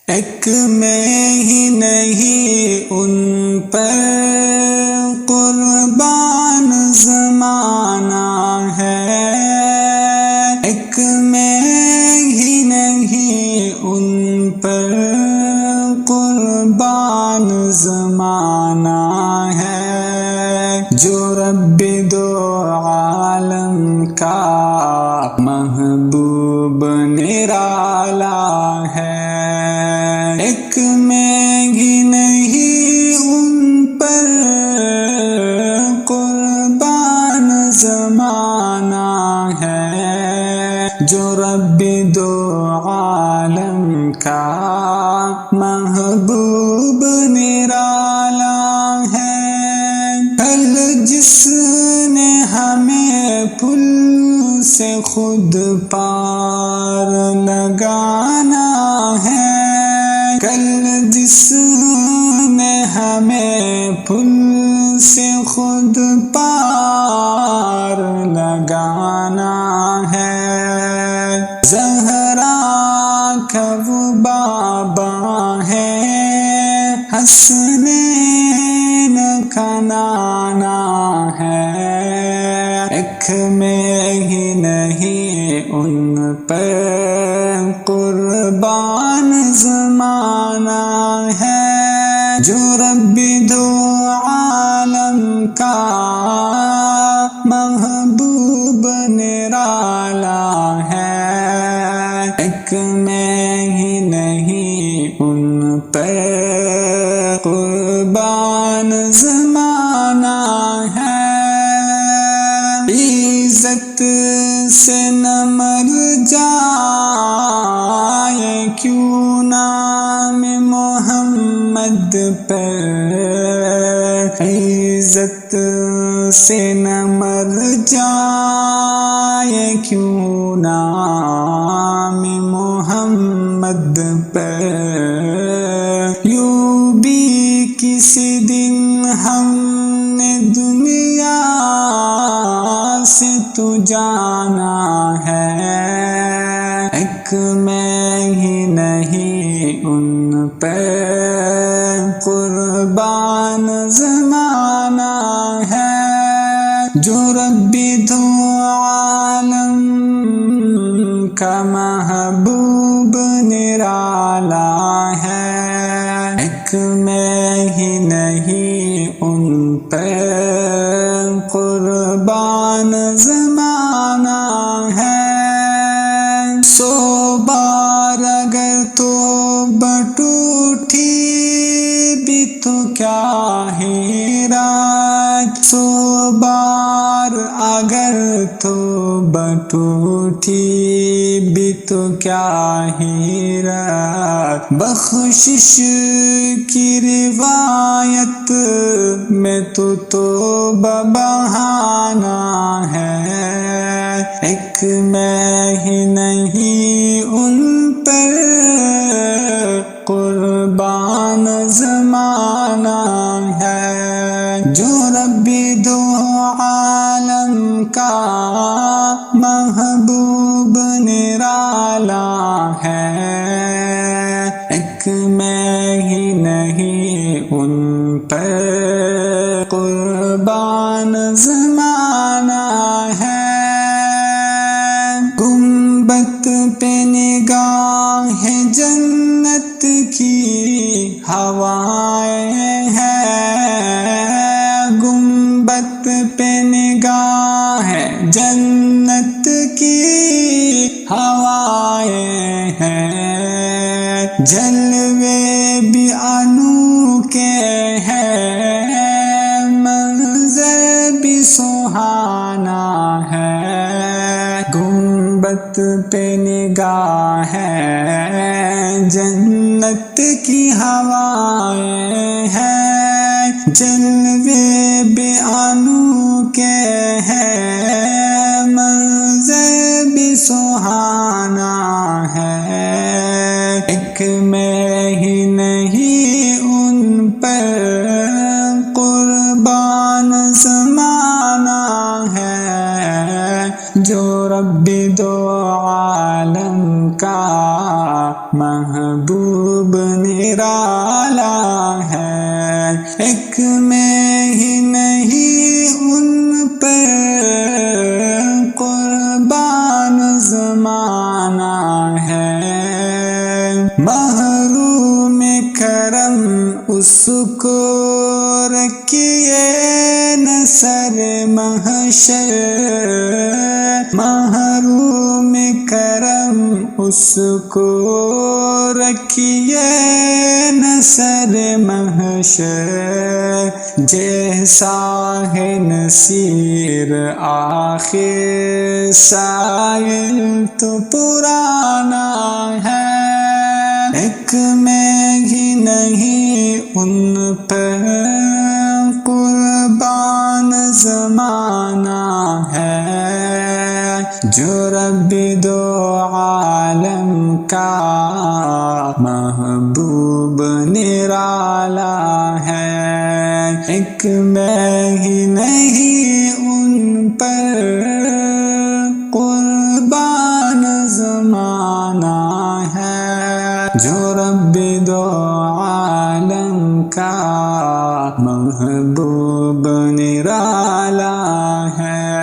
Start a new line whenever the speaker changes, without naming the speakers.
ایک میں ہی نہیں ان پر قربان زمانہ ہے، ایک میں ہی نہیں ان پر قربان زمانہ ہے، جو رب دو عالم کا محبوب نرالا ہے۔ ایک میں ہی نہیں ان پر قربان زمانہ ہے، جو رب دو عالم کا محبوب نرالا ہے۔ کل جس نے ہمیں پل سے خود پار لگانا ہے، کل جس نے ہمیں پل سے خود پار لگانا ہے، زہرا کا وہ بابا ہے، حسنین کا نانا ہے، ایک میں ہی نہیں ان پر قربان زمانہ ہے، جو رب دو عالم کا محبوب نرالا ہے، ایک میں ہی نہیں ان پر قربان زمانہ ہے۔ عزت سے نہ مر جائے کیوں نام محمد پر، عزت سے نہ مر جائے کیوں نام محمد پر، یوں بھی کسی دن ہم نے دنیا سے تو جانا ہے، ایک میں ہی نہیں ان پر قربان زمانہ ہے، جو رب دو عالم کا محبوب نرالا ہے، ایک میں ہی نہیں ان پر قربان زمانہ ہے۔ 100 بار اگر توبہ ٹوٹی بھی تو کیا ہے راج، 100 بار اگر توبہ ٹوٹی بھی تو کیا ہے راج، بخشش کی روایت میں تو توبہ بہانہ ہے، ایک میں ہی نہیں ان پر قربان زمانہ ہے، جو رب دو عالم کا محبوب نرالا ہے، ایک میں ہی نہیں ان پر قربان زمانہ ہے۔ گنبد پہ نگاہ جنت کی ہوائیں ہیں، گنبد پہ نگاہ جنت کی ہوائیں ہیں، جلوے بھی انوکھے ہیں، منظر بھی سہانا ہے، گنبد پہ نگاہ ہے، جنت کی ہوائیں ہیں، جلوے بے انوکھے ہیں، منظر بھی سہانا ہے، ایک میں ہی نہیں ان پر قربان زمانہ ہے، جو رب دو عالم کا محبوب محبوب نرالا ہے، ایک میں ہی نہیں ان پہ قربان زمانہ ہے، محروم کرم اس کو رکھیے نہ سر محشر، محروم کرم اس کو رکھیے نہ سر محشر، جیسا ہے نصیر آخر سائل تو پرانا ہے، ایک میں ہی نہیں ان پر قربان زمانہ ہے، جو رب دو عالم کا محبوب نرالا ہے، ایک میں ہی نہیں ان پر قربان زمانہ ہے، جو رب دو عالم کا محبوب نرالا ہے۔